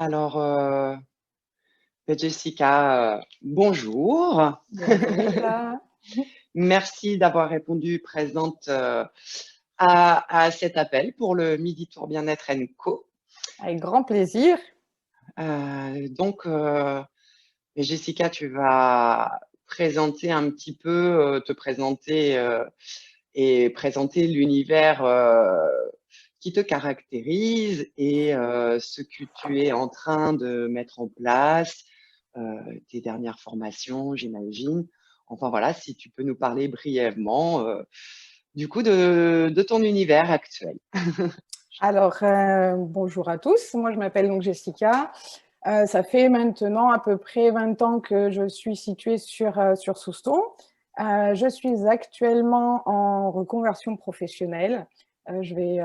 Alors, Jessica, bonjour. Bonjour Lisa. Merci d'avoir répondu présente à cet appel pour le Midi Tour Bien-être Co. Avec grand plaisir. Donc, Jessica, tu vas présenter un petit peu, te présenter et présenter l'univers qui te caractérise et ce que tu es en train de mettre en place, tes dernières formations, j'imagine. Enfin voilà, si tu peux nous parler brièvement du coup de ton univers actuel. Alors, bonjour à tous. Moi, je m'appelle donc Jessica. Ça fait maintenant à peu près 20 ans que je suis située sur Souston. Je suis actuellement en reconversion professionnelle. Je vais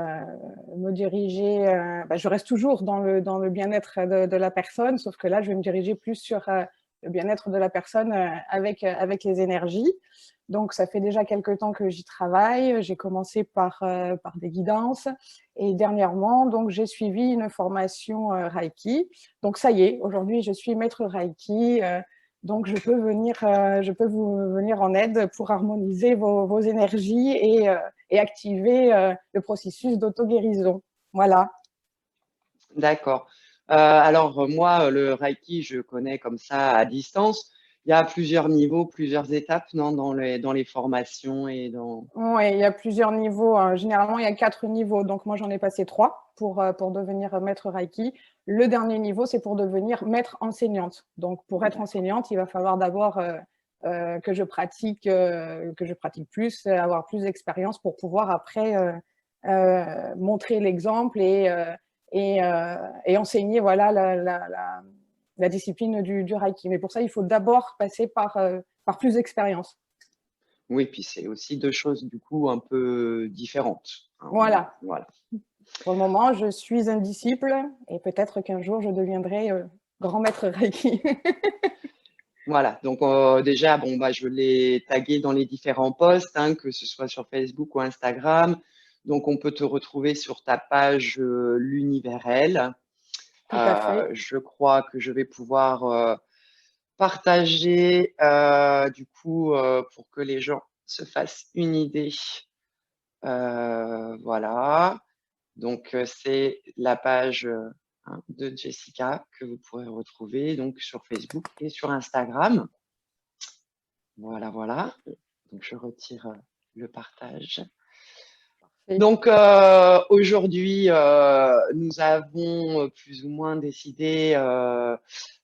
me diriger, je reste toujours dans le bien-être de la personne, sauf que là, je vais me diriger plus sur le bien-être de la personne avec les énergies. Donc, ça fait déjà quelques temps que j'y travaille. J'ai commencé par des guidances et dernièrement, donc, j'ai suivi une formation Reiki. Donc, ça y est, aujourd'hui, je suis maître Reiki. Donc, je peux vous venir en aide pour harmoniser vos énergies et activer le processus d'auto-guérison. Voilà. D'accord. Alors moi, le Reiki, je connais comme ça à distance. Il y a plusieurs niveaux, plusieurs étapes, non, dans les formations et dans. Oui, il y a plusieurs niveaux. Généralement, il y a 4 niveaux. Donc, moi, j'en ai passé 3 pour devenir maître Reiki. Le dernier niveau, c'est pour devenir maître enseignante. Donc, pour être enseignante, il va falloir d'abord que je pratique plus, avoir plus d'expérience pour pouvoir après montrer l'exemple et enseigner voilà, la discipline du Reiki. Mais pour ça, il faut d'abord passer par plus d'expérience. Oui, puis c'est aussi deux choses du coup un peu différentes, hein. Voilà. Voilà. Pour le moment, je suis un disciple et peut-être qu'un jour, je deviendrai grand maître Reiki. Voilà. Donc déjà, bon bah je l'ai tagué dans les différents posts, hein, que ce soit sur Facebook ou Instagram. Donc on peut te retrouver sur ta page l'univers L. Tout à fait. Je crois que je vais pouvoir partager du coup pour que les gens se fassent une idée. Voilà. Donc c'est la page hein, de Jessica que vous pourrez retrouver donc sur Facebook et sur Instagram. Voilà, voilà. Donc je retire le partage. Et Donc aujourd'hui, nous avons plus ou moins décidé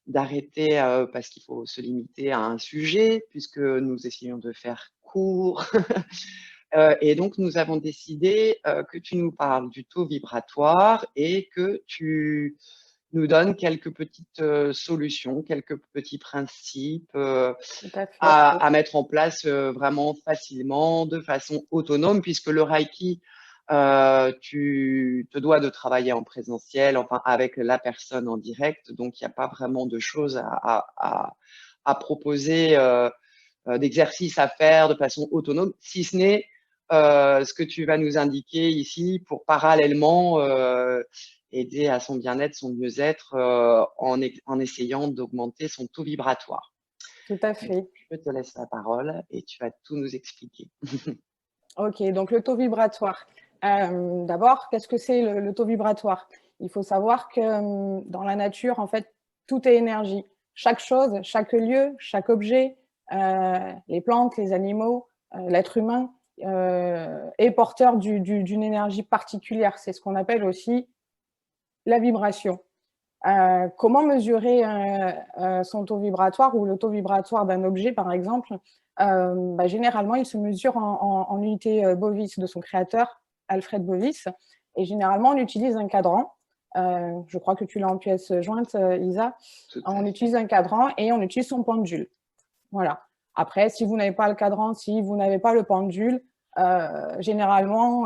d'arrêter parce qu'il faut se limiter à un sujet puisque nous essayons de faire court. Et donc nous avons décidé que tu nous parles du taux vibratoire et que tu nous donnes quelques petites solutions, quelques petits principes tout à fait. à mettre en place vraiment facilement, de façon autonome, puisque le Reiki, tu te dois de travailler en présentiel, enfin avec la personne en direct, donc il n'y a pas vraiment de choses à proposer, d'exercices à faire de façon autonome, si ce n'est ce que tu vas nous indiquer ici pour parallèlement aider à son bien-être, son mieux-être en essayant d'augmenter son taux vibratoire. Tout à fait. Je te laisse la parole et tu vas tout nous expliquer. Ok, donc le taux vibratoire. D'abord, qu'est-ce que c'est le taux vibratoire? Il faut savoir que dans la nature, en fait, tout est énergie. Chaque chose, chaque lieu, chaque objet, les plantes, les animaux, l'être humain est porteur d'une énergie particulière. C'est ce qu'on appelle aussi la vibration. Comment mesurer son taux vibratoire ou le taux vibratoire d'un objet, par exemple? Généralement, il se mesure en unité Bovis de son créateur, Alfred Bovis. Et généralement, on utilise un cadran. Je crois que tu l'as en pièce jointe, Isa. Tout à On fait. utilise un cadran et on utilise son pendule. Voilà. Après, si vous n'avez pas le cadran, si vous n'avez pas le pendule, généralement,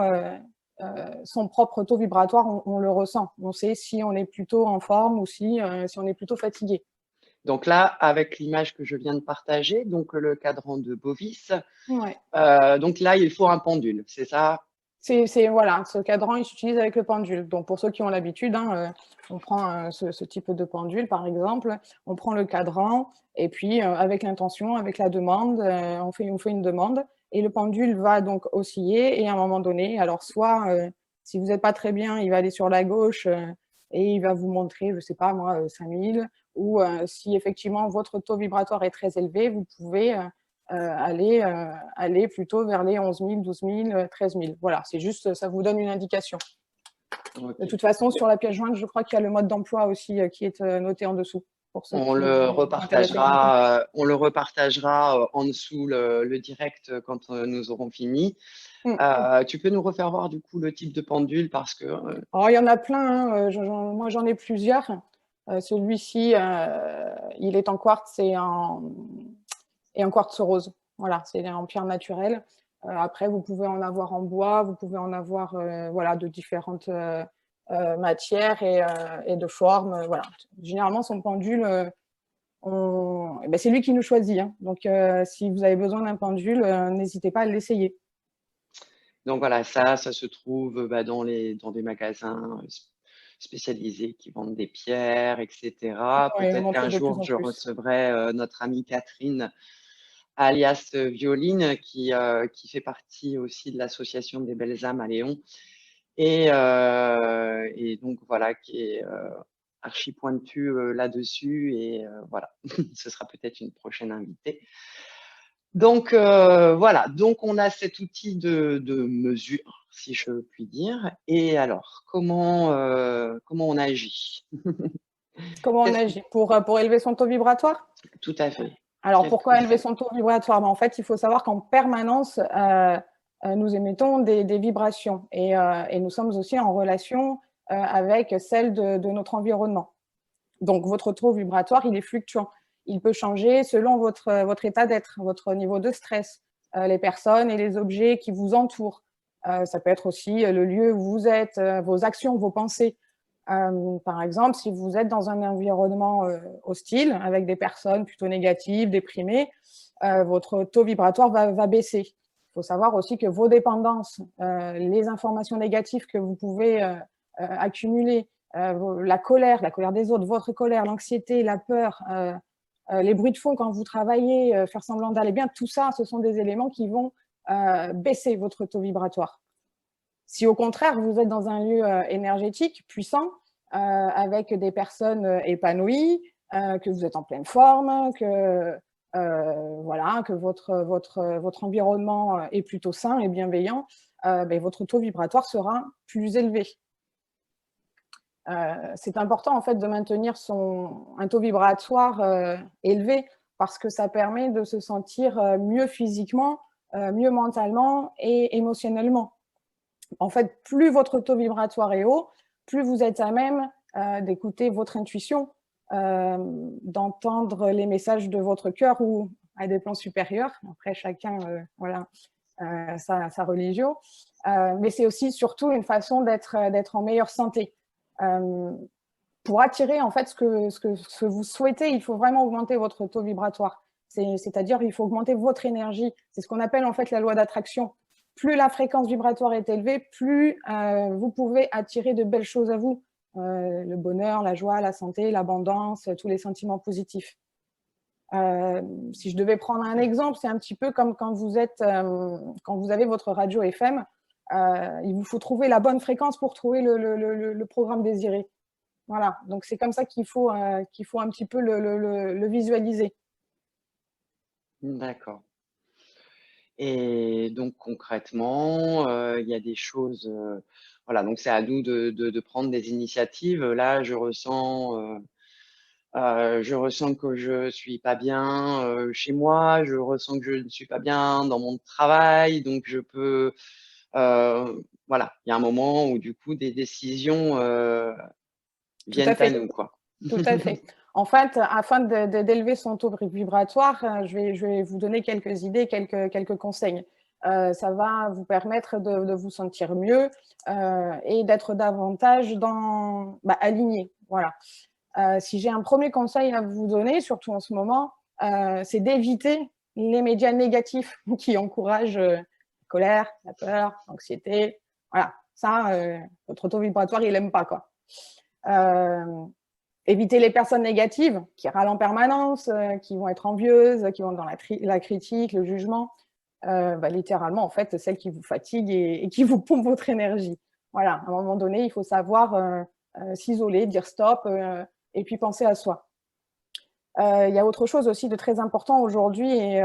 son propre taux vibratoire, on le ressent. On sait si on est plutôt en forme ou si on est plutôt fatigué. Donc là, avec l'image que je viens de partager, donc le cadran de Bovis, Ouais. donc là, il faut un pendule, c'est ça? Voilà, ce cadran, il s'utilise avec le pendule. Donc, pour ceux qui ont l'habitude, hein, On prend ce type de pendule, par exemple, on prend le cadran et puis avec l'intention, avec la demande, on fait une demande et le pendule va donc osciller et à un moment donné, alors soit si vous n'êtes pas très bien, il va aller sur la gauche et il va vous montrer, je ne sais pas moi, 5000 ou si effectivement votre taux vibratoire est très élevé, vous pouvez aller plutôt vers les 11 000, 12 000, 13 000. Voilà, c'est juste, ça vous donne une indication. De toute façon, sur la pièce jointe, je crois qu'il y a le mode d'emploi aussi qui est noté en dessous. Pour ceux On qui le sont intéressés par ça. repartagera en dessous le direct quand nous aurons fini. Tu peux nous refaire voir du coup le type de pendule parce que Alors, il y en a plein, hein. Moi j'en ai plusieurs. Celui-ci, il est en quartz et en quartz rose. Voilà, c'est en pierre naturelle. Après, vous pouvez en avoir en bois, vous pouvez en avoir voilà, de différentes matières et de formes. Voilà. Généralement, son pendule, ben, c'est lui qui nous choisit. Hein. Donc, si vous avez besoin d'un pendule, n'hésitez pas à l'essayer. donc voilà, ça se trouve dans des magasins spécialisés qui vendent des pierres, etc. Ouais, on Peut-être en qu'un trouve de plus jour, en je plus. recevrai notre amie Catherine, alias Violine, qui fait partie aussi de l'association des Belles âmes à Léon. Et donc, voilà, qui est archi pointue là-dessus. Et voilà, ce sera peut-être une prochaine invitée. Donc, voilà, donc on a cet outil de mesure, si je puis dire. Et alors, comment on agit? Comment on agit pour élever son taux vibratoire? Tout à fait. Alors, Quel pourquoi élever conseil? son taux vibratoire? Ben, en fait, il faut savoir qu'en permanence, nous émettons des vibrations et nous sommes aussi en relation avec celle de notre environnement. Donc, votre taux vibratoire, il est fluctuant. Il peut changer selon votre état d'être, votre niveau de stress, les personnes et les objets qui vous entourent. Ça peut être aussi le lieu où vous êtes, vos actions, vos pensées. Par exemple, si vous êtes dans un environnement hostile, avec des personnes plutôt négatives, déprimées, votre taux vibratoire va baisser. Il faut savoir aussi que vos dépendances, les informations négatives que vous pouvez accumuler, la colère des autres, votre colère, l'anxiété, la peur, les bruits de fond quand vous travaillez, faire semblant d'aller bien, tout ça, ce sont des éléments qui vont baisser votre taux vibratoire. Si au contraire, vous êtes dans un lieu énergétique, puissant, avec des personnes épanouies, que vous êtes en pleine forme, voilà, que votre environnement est plutôt sain et bienveillant, ben, votre taux vibratoire sera plus élevé. C'est important en fait de maintenir un taux vibratoire élevé parce que ça permet de se sentir mieux physiquement, mieux mentalement et émotionnellement. En fait, plus votre taux vibratoire est haut, plus vous êtes à même d'écouter votre intuition, d'entendre les messages de votre cœur ou à des plans supérieurs. Après, chacun, voilà, sa religion. Mais c'est aussi surtout une façon d'être en meilleure santé. Pour attirer en fait ce que vous souhaitez, il faut vraiment augmenter votre taux vibratoire. C'est-à-dire, il faut augmenter votre énergie. C'est ce qu'on appelle en fait la loi d'attraction. Plus la fréquence vibratoire est élevée, plus vous pouvez attirer de belles choses à vous. Le bonheur, la joie, la santé, l'abondance, tous les sentiments positifs. Si je devais prendre un exemple, c'est un petit peu comme quand vous avez votre radio FM, il vous faut trouver la bonne fréquence pour trouver le programme désiré. Voilà, donc c'est comme ça qu'il faut un petit peu le visualiser. D'accord. Et donc concrètement, il y a des choses, voilà, donc c'est à nous de prendre des initiatives. Là, je ressens que je suis pas bien chez moi, je ressens que je ne suis pas bien dans mon travail, donc je peux, voilà, il y a un moment où du coup des décisions Tout à viennent à fait, nous, quoi. tout à fait. En fait, afin d'élever son taux vibratoire, je vais vous donner quelques idées, quelques conseils. Ça va vous permettre de vous sentir mieux et d'être davantage aligné. Voilà. Si j'ai un premier conseil à vous donner, surtout en ce moment, c'est d'éviter les médias négatifs qui encouragent la colère, la peur, l'anxiété. Voilà, ça, votre taux vibratoire, il n'aime pas, quoi. Éviter les personnes négatives qui râlent en permanence, qui vont être envieuses, qui vont dans la critique, le jugement. Littéralement, en fait, celles qui vous fatiguent et qui vous pompent votre énergie. Voilà, à un moment donné, il faut savoir s'isoler, dire stop et puis penser à soi. Il y a autre chose aussi de très important aujourd'hui et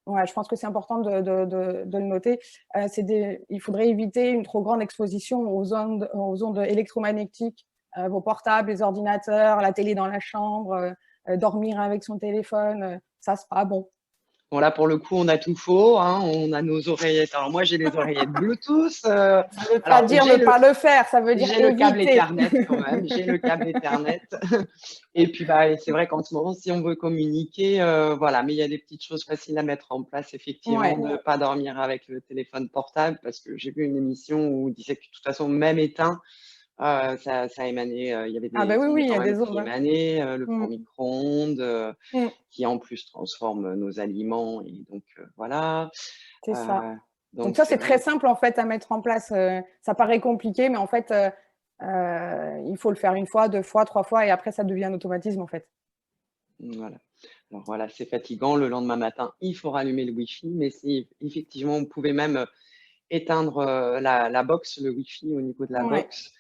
ouais, je pense que c'est important de le noter. Il faudrait éviter une trop grande exposition aux ondes électromagnétiques, vos portables, les ordinateurs, la télé dans la chambre, dormir avec son téléphone, ça c'est pas bon. Bon, là, pour le coup, on a tout faux, hein. On a nos oreillettes. Alors, moi, j'ai les oreillettes Bluetooth. Ça ne veut pas dire ne pas le faire, ça veut dire j'ai le câble éviter. Ethernet quand même. J'ai le câble Ethernet. Et puis, c'est vrai qu'en ce moment, si on veut communiquer, voilà. Mais il y a des petites choses faciles à mettre en place, effectivement, Ouais. de ne pas dormir avec le téléphone portable, parce que j'ai vu une émission où on disait que de toute façon, même éteint, ça émanait, il y avait des ondes Oui, il y quand a même des qui ondes. émanaient, le four micro-ondes, Mm. qui en plus transforme nos aliments et donc voilà. C'est ça. Donc Donc ça, c'est c'est très vrai. simple en fait à mettre en place. Ça paraît compliqué, mais en fait, il faut le faire une fois, deux fois, trois fois, et après, ça devient un automatisme en fait. Voilà. Alors voilà, c'est fatigant. Le lendemain matin, il faut rallumer le Wi-Fi, mais si effectivement, vous pouvez même éteindre la box, le Wi-Fi au niveau de la Ouais. box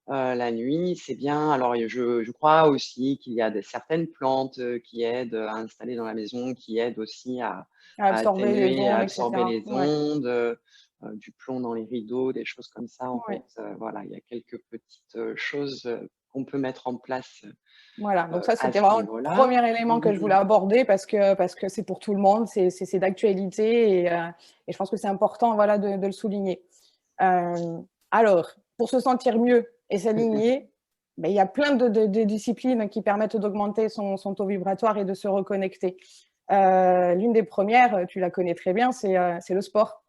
la nuit, c'est bien. Alors, je crois aussi qu'il y a certaines plantes qui aident à installer dans la maison, qui aident aussi à Absorber les atténuer, à ondes, absorber etc. les Ouais. ondes, du plomb dans les rideaux, des choses comme ça. En fait, Ouais. voilà, il y a quelques petites choses qu'on peut mettre en place Voilà. Donc ça, à c'était ce vraiment le niveau-là. premier élément que je voulais aborder parce que c'est pour tout le monde, c'est d'actualité et je pense que c'est important, voilà, de le souligner. Alors, pour se sentir mieux et s'aligner, il y a plein de disciplines qui permettent d'augmenter son taux vibratoire et de se reconnecter. L'une des premières, tu la connais très bien, c'est le sport.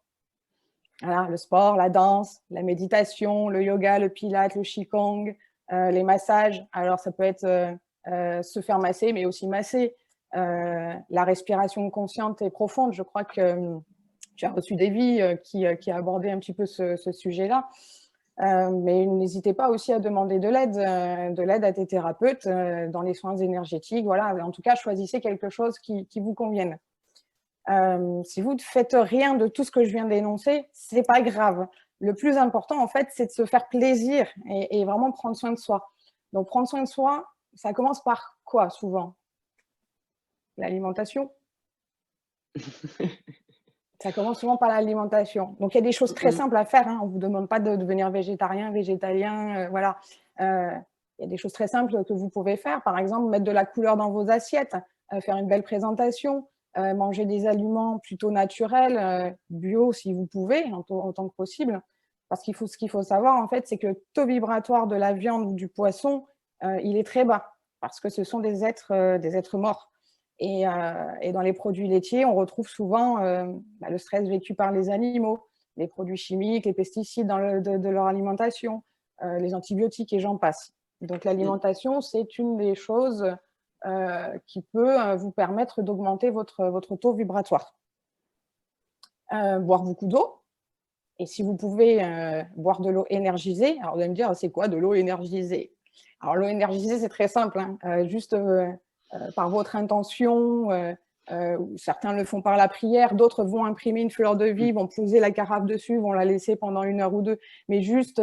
Voilà, le sport, la danse, la méditation, le yoga, le pilates, le qigong, les massages. Alors, ça peut être se faire masser, mais aussi masser. La respiration consciente et profonde. Je crois que tu as reçu des vies qui a abordé un petit peu ce sujet-là. Mais n'hésitez pas aussi à demander de l'aide à tes thérapeutes dans les soins énergétiques. Voilà, en tout cas, choisissez quelque chose qui vous convienne. Si vous ne faites rien de tout ce que je viens d'énoncer, c'est pas grave. Le plus important, en fait, c'est de se faire plaisir et vraiment prendre soin de soi. Donc, prendre soin de soi, ça commence par quoi souvent? L'alimentation. Ça commence souvent par l'alimentation. Donc, il y a des choses très simples à faire. Hein. On ne vous demande pas de devenir végétarien, végétalien. Voilà. Il y a des choses très simples que vous pouvez faire. Par exemple, mettre de la couleur dans vos assiettes, faire une belle présentation, manger des aliments plutôt naturels, bio si vous pouvez, en tant que possible. Parce ce qu'il faut savoir, en fait, c'est que le taux vibratoire de la viande ou du poisson, il est très bas. Parce que ce sont des êtres morts. Et dans les produits laitiers, on retrouve souvent le stress vécu par les animaux, les produits chimiques, les pesticides de leur alimentation, les antibiotiques et j'en passe. Donc l'alimentation, c'est une des choses qui peut vous permettre d'augmenter votre taux vibratoire. Boire beaucoup d'eau. Et si vous pouvez boire de l'eau énergisée, alors vous allez me dire, c'est quoi de l'eau énergisée? Alors l'eau énergisée, c'est très simple, hein, juste par votre intention. Certains le font par la prière, d'autres vont imprimer une fleur de vie, vont poser la carafe dessus, vont la laisser pendant 1 heure ou 2. Mais juste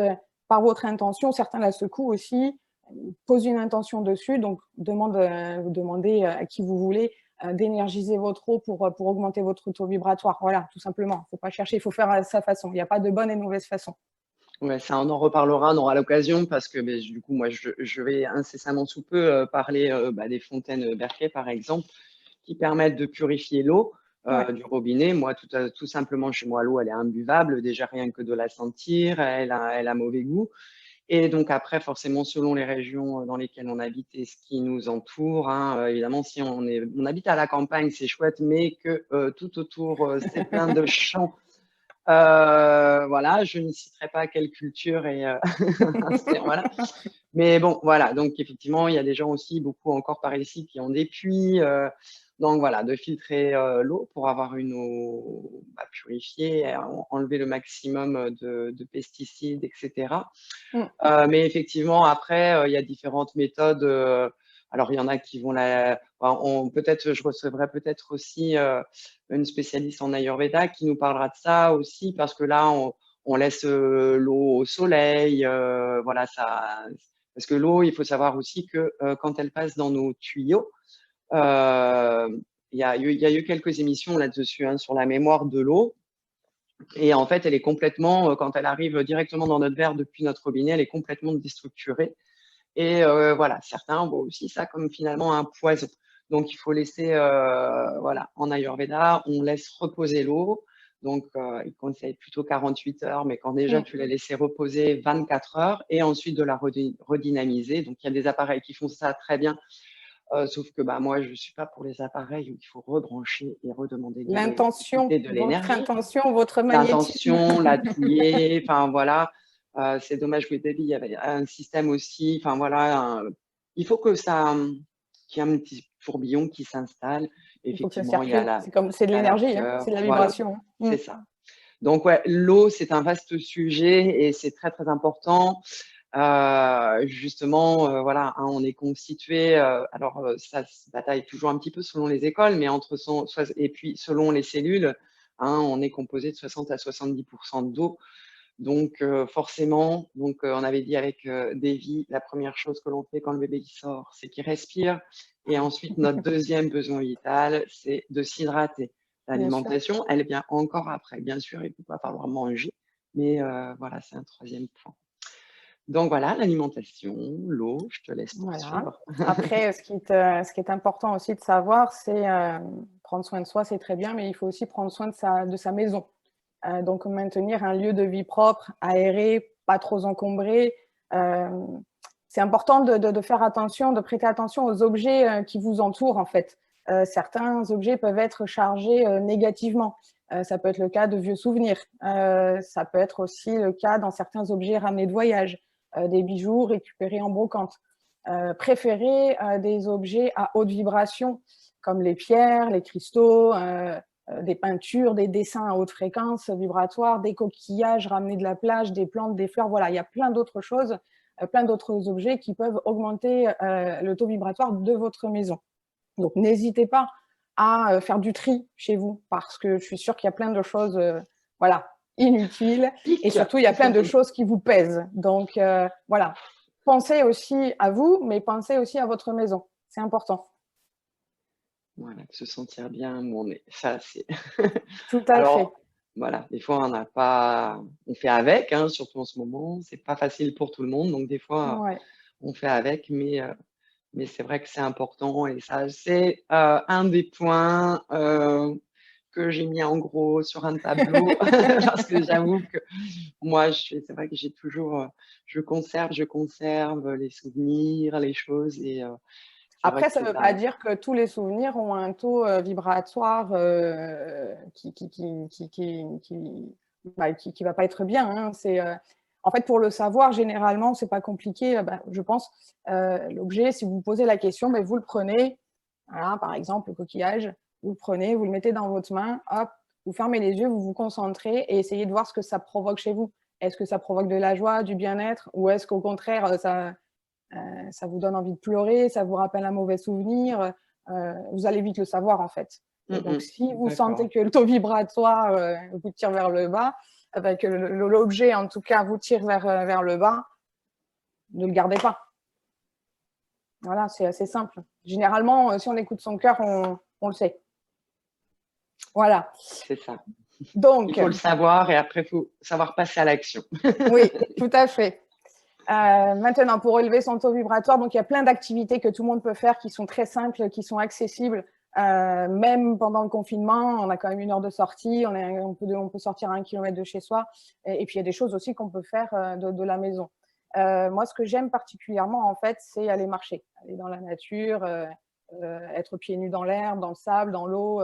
par votre intention, certains la secouent aussi, posent une intention dessus, donc vous demandez à qui vous voulez d'énergiser votre eau pour augmenter votre taux vibratoire. Voilà, tout simplement. Il ne faut pas chercher, il faut faire à sa façon. Il n'y a pas de bonne et de mauvaise façon. Ouais, ça, on en reparlera, on aura l'occasion parce que du coup, moi, je vais incessamment sous peu parler des fontaines Berkeley, par exemple, qui permettent de purifier l'eau Ouais. du robinet. Moi, tout simplement, chez moi, l'eau, elle est imbuvable. Déjà, rien que de la sentir, elle a mauvais goût. Et donc après, forcément, selon les régions dans lesquelles on habite et ce qui nous entoure, hein, évidemment, si on habite à la campagne, c'est chouette, mais que tout autour, c'est plein de champs. Voilà, je ne citerai pas quelle culture et voilà. Mais bon, voilà. Donc effectivement, il y a des gens aussi, beaucoup encore par ici, qui ont des puits. Donc voilà, de filtrer l'eau pour avoir une eau purifiée, et enlever le maximum de pesticides, etc. Mm. Mais effectivement, après, il y a différentes méthodes. Alors, il y en a qui vont peut-être, je recevrai peut-être aussi une spécialiste en Ayurveda qui nous parlera de ça aussi, parce que là, on laisse l'eau au soleil. Voilà, ça. Parce que l'eau, il faut savoir aussi que quand elle passe dans nos tuyaux, il y a eu quelques émissions là-dessus, hein, sur la mémoire de l'eau. Et en fait, elle est complètement, quand elle arrive directement dans notre verre depuis notre robinet, elle est complètement déstructurée. Et voilà, certains voient aussi ça comme finalement un poison. Donc, il faut laisser, voilà, en Ayurveda, on laisse reposer l'eau. Donc, il conseille plutôt 48 heures, mais quand déjà Mm. tu l'as laissé reposer 24 heures, et ensuite de la redynamiser. Donc, il y a des appareils qui font ça très bien. Sauf que moi, je ne suis pas pour les appareils où il faut rebrancher et redemander de L'intention, l'électricité, de votre l'énergie. intention, votre magnétisme. L'intention, la touiller, enfin voilà. C'est dommage, oui, Baby, il y avait un système aussi, enfin voilà. Il faut que ça, qu'il y ait un petit tourbillon qui s'installe. Il faut que ça Effectivement, circule. C'est de il y a la l'énergie, hein, c'est de fleur, la voilà, vibration. c'est ça. Donc ouais, l'eau, c'est un vaste sujet et c'est très très important. Justement, voilà, hein, on est constitué, alors ça se bataille toujours un petit peu selon les écoles, mais et puis selon les cellules, hein, on est composé de 60 à 70% d'eau. Donc forcément, on avait dit avec Davy, la première chose que l'on fait quand le bébé il sort, c'est qu'il respire. Et ensuite, notre deuxième besoin vital, c'est de s'hydrater. Bien sûr. L'alimentation, elle vient encore après. Bien sûr, il ne peut pas falloir manger, mais voilà, c'est un troisième point. Donc voilà, l'alimentation, l'eau, je te laisse Voilà. poursuivre. Après, ce qui est important aussi de savoir, c'est prendre soin de soi, c'est très bien, mais il faut aussi prendre soin de sa maison. Donc, maintenir un lieu de vie propre, aéré, pas trop encombré. C'est important de faire attention, de prêter attention aux objets qui vous entourent, en fait. Certains objets peuvent être chargés négativement. Ça peut être le cas de vieux souvenirs. Ça peut être aussi le cas dans certains objets ramenés de voyage, des bijoux récupérés en brocante. Préférez des objets à haute vibration, comme les pierres, les cristaux, des peintures, des dessins à haute fréquence vibratoire, des coquillages ramenés de la plage, des plantes, des fleurs. Voilà, il y a plein d'autres choses, plein d'autres objets qui peuvent augmenter le taux vibratoire de votre maison. Donc, n'hésitez pas à faire du tri chez vous, parce que je suis sûre qu'il y a plein de choses voilà, inutiles, et Pic. surtout, il y a plein de choses qui vous pèsent. Donc, voilà, pensez aussi à vous, mais pensez aussi à votre maison. C'est important. Voilà, se sentir bien où on est. Ça, c'est. Tout à fait. Alors, voilà, des fois, on n'a pas. On fait avec, hein, surtout en ce moment. C'est pas facile pour tout le monde. Donc, des fois, Ouais. on fait avec, mais c'est vrai que c'est important. Et ça, c'est un des points que j'ai mis en gros sur un tableau. Parce que j'avoue que moi, c'est vrai que j'ai toujours. Je conserve les souvenirs, les choses. Et c'est vrai Après, que ça ne c'est veut pas ça. dire que tous les souvenirs ont un taux vibratoire qui va pas être bien. Hein. En fait, pour le savoir, généralement, c'est pas compliqué. Je pense, l'objet, si vous vous posez la question, vous le prenez, voilà, par exemple, le coquillage, vous le prenez, vous le mettez dans votre main, hop, vous fermez les yeux, vous vous concentrez et essayez de voir ce que ça provoque chez vous. Est-ce que ça provoque de la joie, du bien-être, ou est-ce qu'au contraire, ça vous donne envie de pleurer, ça vous rappelle un mauvais souvenir, vous allez vite le savoir en fait. Et donc, si vous sentez D'accord. que le taux vibratoire vous tire vers le bas, que l'objet en tout cas vous tire vers le bas, ne le gardez pas. Voilà, c'est assez simple. Généralement, si on écoute son cœur, on le sait. Voilà. C'est ça. Il Donc, faut le savoir et après, il faut savoir passer à l'action. oui, tout à fait. Maintenant, pour élever son taux vibratoire, donc il y a plein d'activités que tout le monde peut faire qui sont très simples, qui sont accessibles. Même pendant le confinement, on a quand même 1 heure de sortie, on peut sortir à 1 kilomètre de chez soi. Et puis, il y a des choses aussi qu'on peut faire de la maison. Moi, ce que j'aime particulièrement, en fait, c'est aller marcher, aller dans la nature, être pieds nus dans l'herbe, dans le sable, dans l'eau,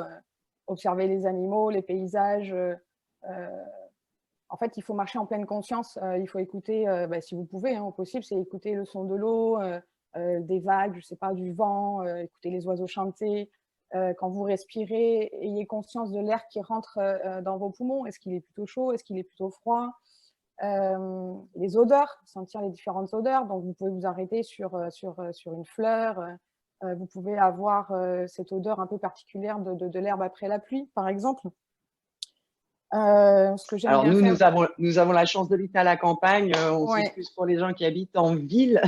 observer les animaux, les paysages. En fait, il faut marcher en pleine conscience. Il faut écouter, si vous pouvez, hein, au possible, c'est écouter le son de l'eau, des vagues, je ne sais pas, du vent, écouter les oiseaux chanter. Voilà, c'est assez simple. Généralement, si on écoute son cœur, on le sait. quand vous respirez, ayez conscience de l'air qui rentre dans vos poumons. Est-ce qu'il est plutôt chaud? Est-ce qu'il est plutôt froid? Les odeurs, sentir les différentes odeurs. Donc, vous pouvez vous arrêter sur une fleur. Vous pouvez avoir cette odeur un peu particulière de l'herbe après la pluie, par exemple. Ce que j'aime Alors, bien faire. nous avons la chance d'habiter à la campagne. On Ouais. s'excuse pour les gens qui habitent en ville.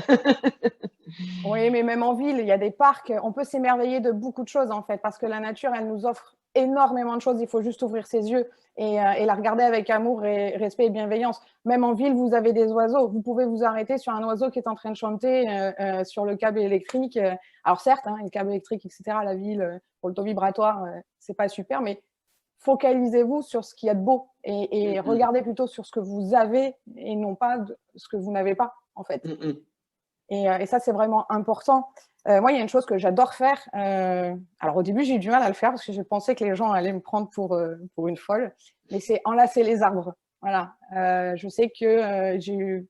Oui, mais même en ville, il y a des parcs. On peut s'émerveiller de beaucoup de choses, en fait, parce que la nature, elle nous offre énormément de choses. Il faut juste ouvrir ses yeux et la regarder avec amour, et respect et bienveillance. Même en ville, vous avez des oiseaux. Vous pouvez vous arrêter sur un oiseau qui est en train de chanter sur le câble électrique. Alors certes, hein, le câble électrique, etc., la ville, pour le taux vibratoire, c'est pas super, mais focalisez-vous sur ce qu'il y a de beau et regardez plutôt sur ce que vous avez et non pas ce que vous n'avez pas, en fait. Et ça, c'est vraiment important. Moi, il y a une chose que j'adore faire. Alors, au début, j'ai eu du mal à le faire parce que je pensais que les gens allaient me prendre pour une folle. Mais c'est enlacer les arbres. Voilà. Je sais que j'ai eu,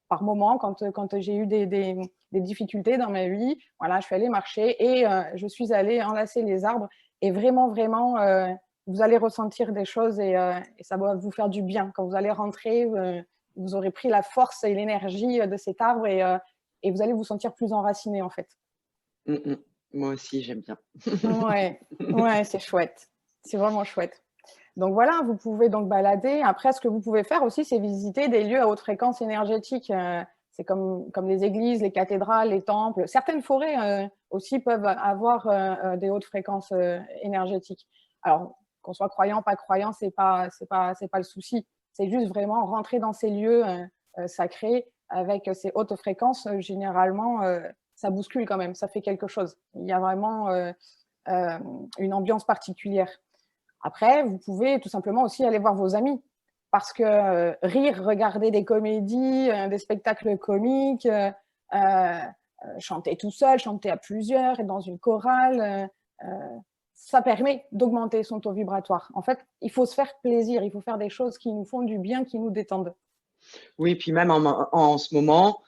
par moment, quand j'ai eu des difficultés dans ma vie, voilà, je suis allée marcher et je suis allée enlacer les arbres. Et vraiment, vraiment, vous allez ressentir des choses et ça va vous faire du bien. Quand vous allez rentrer, vous aurez pris la force et l'énergie de cet arbre et vous allez vous sentir plus enraciné, en fait. Moi aussi, j'aime bien. Ouais, ouais, c'est chouette. C'est vraiment chouette. Donc voilà, vous pouvez donc balader. Après, ce que vous pouvez faire aussi, c'est visiter des lieux à haute fréquence énergétique. C'est comme les églises, les cathédrales, les temples. Certaines forêts aussi peuvent avoir des hautes fréquences énergétiques. Alors, qu'on soit croyant, pas croyant, c'est pas le souci. C'est juste vraiment rentrer dans ces lieux sacrés avec ces hautes fréquences. Généralement, ça bouscule quand même, ça fait quelque chose. Il y a vraiment une ambiance particulière. Après, vous pouvez tout simplement aussi aller voir vos amis. Parce que rire, regarder des comédies, des spectacles comiques, chanter tout seul, chanter à plusieurs, être dans une chorale, ça permet d'augmenter son taux vibratoire. En fait, il faut se faire plaisir, il faut faire des choses qui nous font du bien, qui nous détendent. Oui, puis même en ce moment,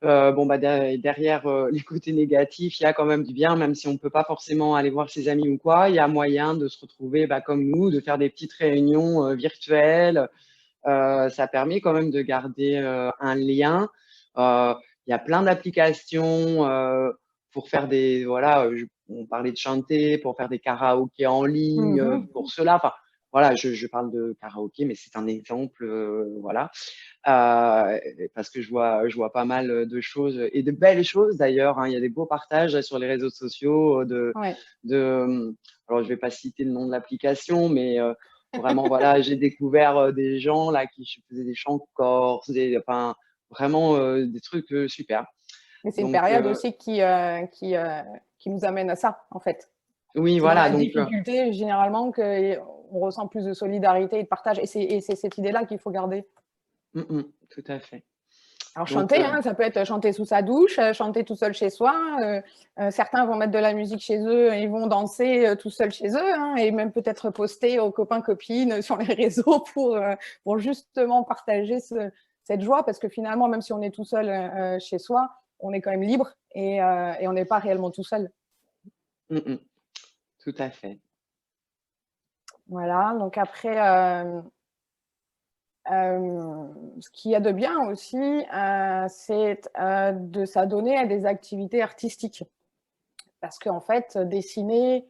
derrière les côtés négatifs, il y a quand même du bien, même si on ne peut pas forcément aller voir ses amis ou quoi. Il y a moyen de se retrouver comme nous, de faire des petites réunions virtuelles. Ça permet quand même de garder un lien. Il y a plein d'applications pour faire on parlait de chanter, pour faire des karaokés en ligne, pour cela. Enfin, voilà, je parle de karaoké, mais c'est un exemple, voilà. Parce que je vois pas mal de choses et de belles choses d'ailleurs. Hein. Il y a des beaux partages sur les réseaux sociaux Ouais. alors je vais pas citer le nom de l'application, mais vraiment voilà, j'ai découvert des gens là qui faisaient des chants corses, enfin vraiment des trucs super. Mais c'est une Donc période aussi qui nous amène à ça, en fait. oui, C'est dans voilà. la Donc difficulté, généralement, qu'on ressent plus de solidarité et de partage. Et c'est cette idée-là qu'il faut garder. tout à fait. Alors, Donc chanter, hein, ça peut être chanter sous sa douche, chanter tout seul chez soi. Certains vont mettre de la musique chez eux et ils vont danser tout seul chez eux. Hein, et même peut-être poster aux copains, copines sur les réseaux pour justement partager cette joie. Parce que finalement, même si on est tout seul chez soi, on est quand même libre et on n'est pas réellement tout seul. Tout à fait. Voilà, donc après, ce qu'il y a de bien aussi, c'est de s'adonner à des activités artistiques. Parce qu'en fait, dessiner,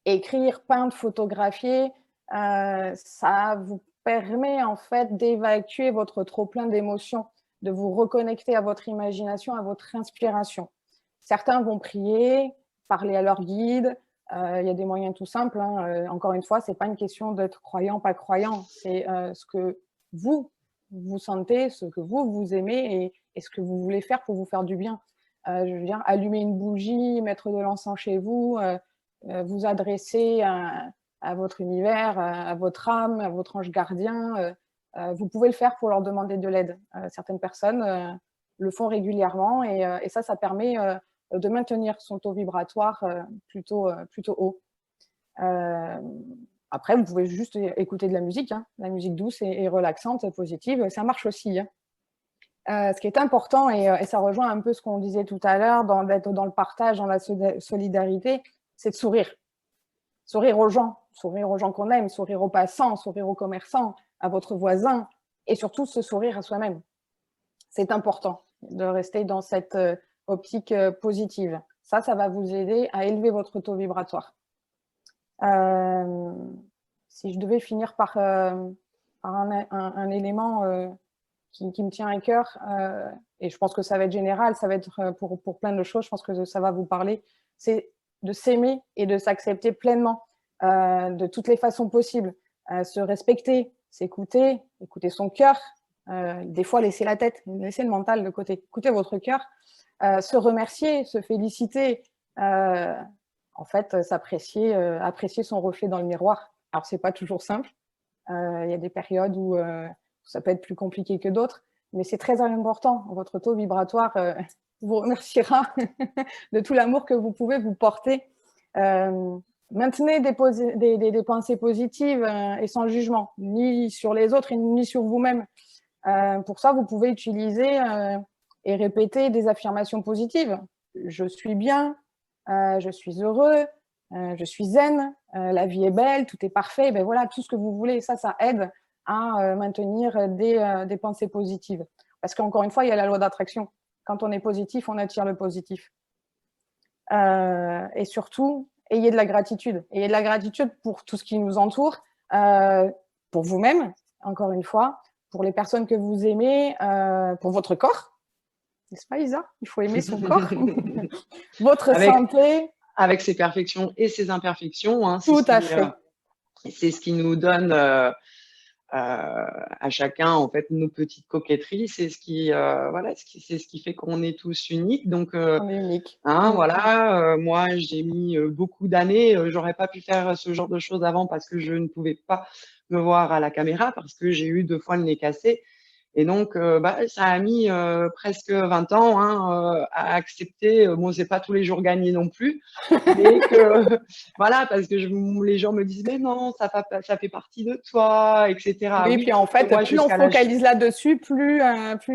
écrire, peindre, photographier, ça vous permet en fait d'évacuer votre trop-plein d'émotions, de vous reconnecter à votre imagination, à votre inspiration. Certains vont prier, parler à leur guide. Il y a des moyens tout simples. Hein. Encore une fois, ce n'est pas une question d'être croyant, pas croyant. C'est ce que vous sentez, ce que vous aimez et ce que vous voulez faire pour vous faire du bien. Je veux dire, allumer une bougie, mettre de l'encens chez vous, vous adresser à votre univers, à votre âme, à votre ange gardien. Vous pouvez le faire pour leur demander de l'aide. Certaines personnes le font régulièrement et ça permet de maintenir son taux vibratoire plutôt haut. Après, vous pouvez juste écouter de la musique, hein. La musique douce et relaxante, positive, ça marche aussi. Hein. Ce qui est important, et ça rejoint un peu ce qu'on disait tout à l'heure, d'être dans le partage, dans la solidarité, c'est de sourire. sourire aux gens qu'on aime, sourire aux passants, sourire aux commerçants, à votre voisin, et surtout se sourire à soi-même. C'est important de rester dans cette optique positive. Ça va vous aider à élever votre taux vibratoire. Si je devais finir par un élément qui me tient à cœur, et je pense que ça va être général, ça va être pour plein de choses, je pense que ça va vous parler, c'est de s'aimer et de s'accepter pleinement de toutes les façons possibles. Se respecter, s'écouter, écouter son cœur, des fois laisser la tête, laisser le mental de côté, écouter votre cœur, se remercier, se féliciter, en fait, s'apprécier, apprécier son reflet dans le miroir. Alors, c'est pas toujours simple. Il y a des périodes où ça peut être plus compliqué que d'autres, mais c'est très important. Votre taux vibratoire vous remerciera de tout l'amour que vous pouvez vous porter. Maintenez des pensées positives et sans jugement, ni sur les autres ni sur vous-même. Pour ça, vous pouvez utiliser et répéter des affirmations positives. Je suis bien, je suis heureux, je suis zen, la vie est belle, tout est parfait. Ben voilà, tout ce que vous voulez, ça aide à maintenir des pensées positives. Parce qu'encore une fois, il y a la loi d'attraction. Quand on est positif, on attire le positif. Et surtout, ayez de la gratitude. Ayez de la gratitude pour tout ce qui nous entoure, pour vous-même, encore une fois, pour les personnes que vous aimez, pour votre corps. N'est-ce pas, Isa? Il faut aimer son corps. Votre santé. Avec ses perfections et ses imperfections. Hein, tout à fait. C'est ce qui nous donne à chacun en fait nos petites coquetteries. C'est ce qui voilà, c'est ce qui fait qu'on est tous uniques. Donc on est unique. Hein, voilà, moi j'ai mis beaucoup d'années. J'aurais pas pu faire ce genre de choses avant parce que je ne pouvais pas me voir à la caméra parce que j'ai eu 2 fois le nez cassé. Et donc, ça a mis presque 20 ans hein, à accepter. Bon, c'est pas tous les jours gagné non plus, mais que voilà, parce que les gens me disent mais non, ça fait partie de toi, etc. Oui, puis en fait, moi, plus on focalise là-dessus, plus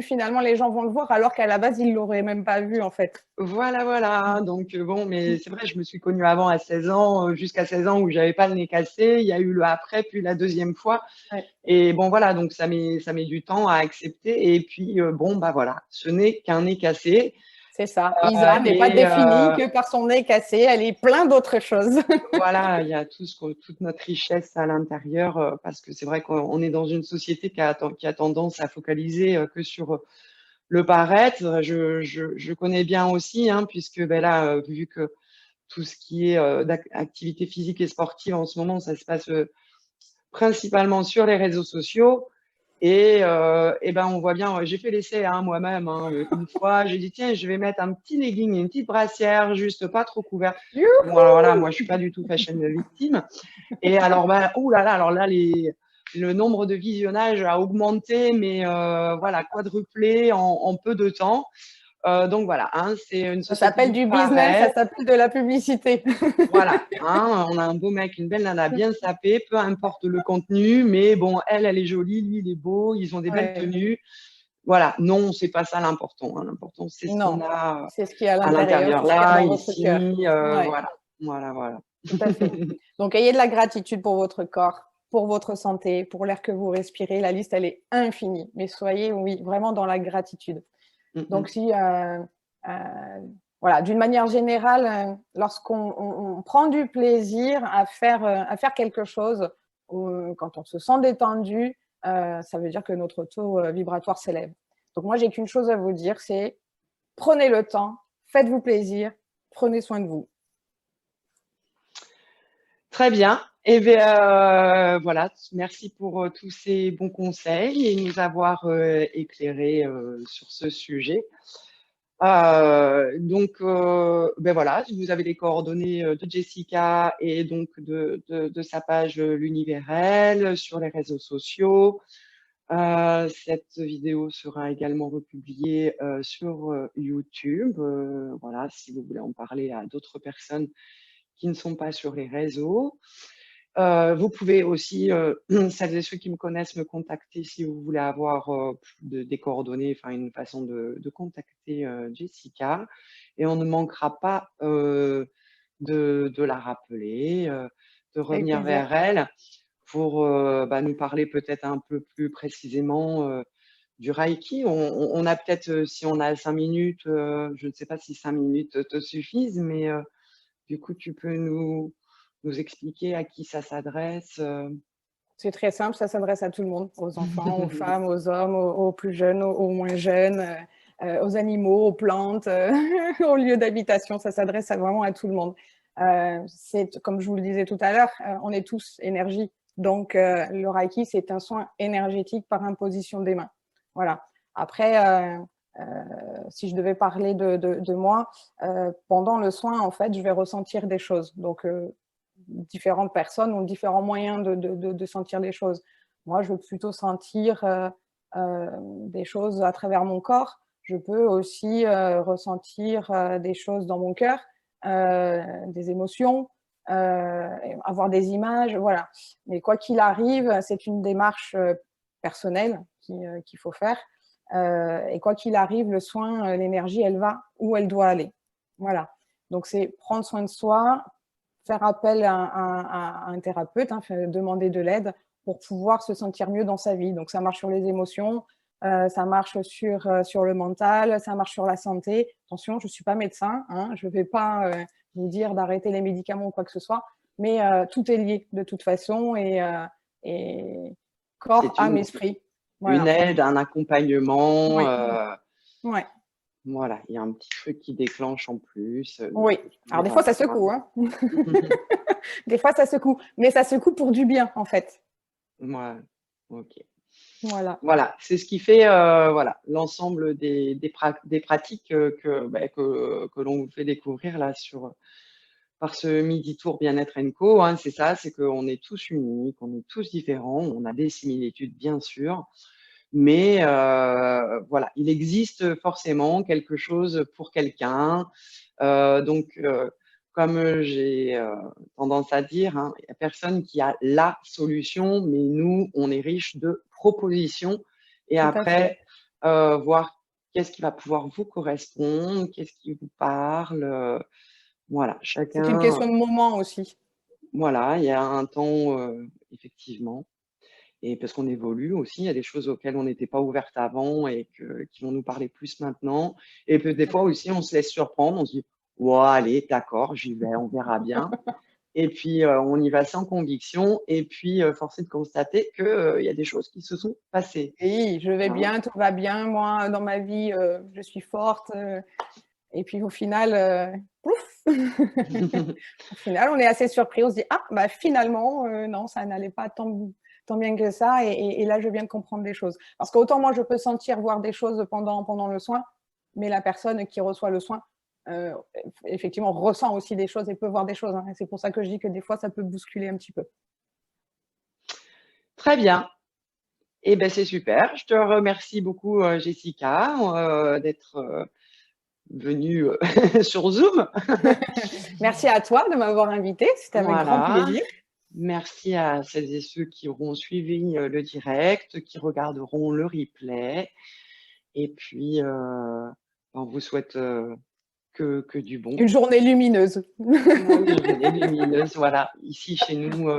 finalement les gens vont le voir, alors qu'à la base ils l'auraient même pas vu en fait. Voilà. Donc bon, mais c'est vrai, je me suis connue avant à 16 ans, jusqu'à 16 ans où j'avais pas le nez cassé. Il y a eu le après, puis la deuxième fois. Ouais. Et bon, voilà, donc ça met du temps à accepter. Et puis, bon, voilà, ce n'est qu'un nez cassé. C'est ça. Isa n'est pas définie que par son nez cassé, elle est plein d'autres choses. Voilà, il y a toute notre richesse à l'intérieur, parce que c'est vrai qu'on est dans une société qui a tendance à focaliser que sur le paraître. Je connais bien aussi, hein, puisque là, vu que tout ce qui est activité physique et sportive en ce moment, ça se passe principalement sur les réseaux sociaux. Et on voit bien, j'ai fait l'essai hein, moi-même une fois, j'ai dit tiens, je vais mettre un petit legging et une petite brassière, juste pas trop couverte. Bon, alors voilà, moi je suis pas du tout fashion victime. Et alors, alors là, le nombre de visionnages a augmenté, mais voilà, quadruplé en peu de temps. Donc voilà, hein, c'est une société. Ça s'appelle du business, ça s'appelle de la publicité. Voilà, hein, on a un beau mec, une belle nana bien sapée, peu importe le contenu, mais bon, elle est jolie, lui, il est beau, ils ont des belles tenues. Voilà, non, c'est pas ça l'important. Hein. L'important, c'est ce qu'on a c'est ce qui est à l'intérieur, là, ici, voilà. Tout à fait. Donc, ayez de la gratitude pour votre corps, pour votre santé, pour l'air que vous respirez. La liste, elle est infinie, mais soyez, oui, vraiment dans la gratitude. Donc, si, voilà, d'une manière générale, lorsqu'on prend du plaisir à faire quelque chose, quand on se sent détendu, ça veut dire que notre taux vibratoire s'élève. Donc, moi, j'ai qu'une chose à vous dire, c'est prenez le temps, faites-vous plaisir, prenez soin de vous. Très bien. Et bien, voilà, merci pour tous ces bons conseils et nous avoir éclairés sur ce sujet. Donc, voilà, vous avez les coordonnées de Jessica et donc de sa page L'Univers sur les réseaux sociaux. Cette vidéo sera également republiée sur YouTube. Voilà, si vous voulez en parler à d'autres personnes qui ne sont pas sur les réseaux. Vous pouvez aussi, celles et ceux qui me connaissent, me contacter si vous voulez avoir des coordonnées, enfin une façon de contacter Jessica. Et on ne manquera pas de la rappeler, de Avec revenir plaisir. vers elle pour nous parler peut-être un peu plus précisément du Reiki. On a peut-être, si on a 5 minutes, je ne sais pas si 5 minutes te suffisent, mais du coup, tu peux nous expliquer à qui ça s'adresse? C'est très simple, ça s'adresse à tout le monde, aux enfants, aux femmes, aux hommes, aux plus jeunes, aux moins jeunes, aux animaux, aux plantes, aux lieux d'habitation. Ça s'adresse vraiment à tout le monde. C'est, comme je vous le disais tout à l'heure, on est tous énergie. Donc, le Reiki, c'est un soin énergétique par imposition des mains. Voilà. Après, si je devais parler de moi, pendant le soin, en fait, je vais ressentir des choses. Donc, différentes personnes ont différents moyens de sentir les choses. Moi, je veux plutôt sentir des choses à travers mon corps. Je peux aussi ressentir des choses dans mon cœur, des émotions, avoir des images, voilà. Mais quoi qu'il arrive, c'est une démarche personnelle qu'il faut faire. Et quoi qu'il arrive, le soin, l'énergie, elle va où elle doit aller. Voilà. Donc, c'est prendre soin de soi, faire appel à un thérapeute, hein, demander de l'aide pour pouvoir se sentir mieux dans sa vie. Donc, ça marche sur les émotions, ça marche sur le mental, ça marche sur la santé. Attention, je ne suis pas médecin, hein, je ne vais pas vous dire d'arrêter les médicaments ou quoi que ce soit, mais tout est lié de toute façon et corps, C'est âme, esprit. une Voilà. aide, un accompagnement, Oui, ouais. voilà, il y a un petit truc qui déclenche en plus, donc Oui. tu Alors, des verras fois, ça ça. secoue. Hein. Des fois, ça secoue. Mais ça secoue pour du bien, en fait. Mouais, OK. Voilà. Voilà, c'est ce qui fait, voilà, l'ensemble des pratiques, que l'on vous fait découvrir là par ce midi tour Bien-être Co, hein. C'est ça, c'est qu'on est tous uniques, on est tous différents, on a des similitudes bien sûr, mais voilà, il existe forcément quelque chose pour quelqu'un. Donc comme j'ai tendance à dire, hein, il n'y a personne qui a la solution, mais nous, on est riche de propositions et Tout à fait. après, voir qu'est-ce qui va pouvoir vous correspondre, qu'est-ce qui vous parle, voilà, C'est une chacun, question de moment aussi. voilà, il y a un temps, effectivement, et parce qu'on évolue aussi, il y a des choses auxquelles on n'était pas ouverte avant et qui vont nous parler plus maintenant, et puis des Tout à fois aussi, on se laisse surprendre, on se dit: «Ouais, allez, d'accord, j'y vais, on verra bien», et puis, on y va sans conviction, et puis, force est de constater que, il y a des choses qui se sont passées, Oui, je vais hein. bien, tout va bien. Moi, dans ma vie, je suis forte. Et puis au final, pouf au final, on est assez surpris. On se dit: «Ah, bah, finalement, non, ça n'allait pas tant bien que ça et là, je viens de comprendre des choses». Parce qu'autant moi, je peux sentir, voir des choses pendant le soin, mais la personne qui reçoit le soin, heu, effectivement, ressent aussi des choses et peut voir des choses, hein. Et c'est pour ça que je dis que des fois, ça peut bousculer un petit peu. Très bien, et ben c'est super. Je te remercie beaucoup, Jessica, d'être, venue, sur Zoom. Merci à toi de m'avoir invitée, c'était avec grand Voilà. plaisir. Merci à celles et ceux qui auront suivi, le direct, qui regarderont le replay, et puis, on vous souhaite, que du bon. Une journée lumineuse. Une journée lumineuse, voilà. Ici, chez nous,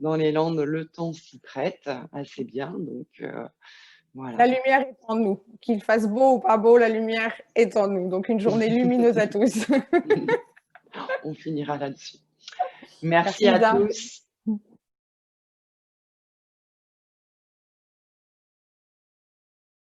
dans les Landes, le temps s'y prête assez bien, donc La voilà. lumière est en nous. Qu'il fasse beau ou pas beau, la lumière est en nous. Donc une journée lumineuse à tous. On finira là-dessus. Merci Merci à Isa. tous.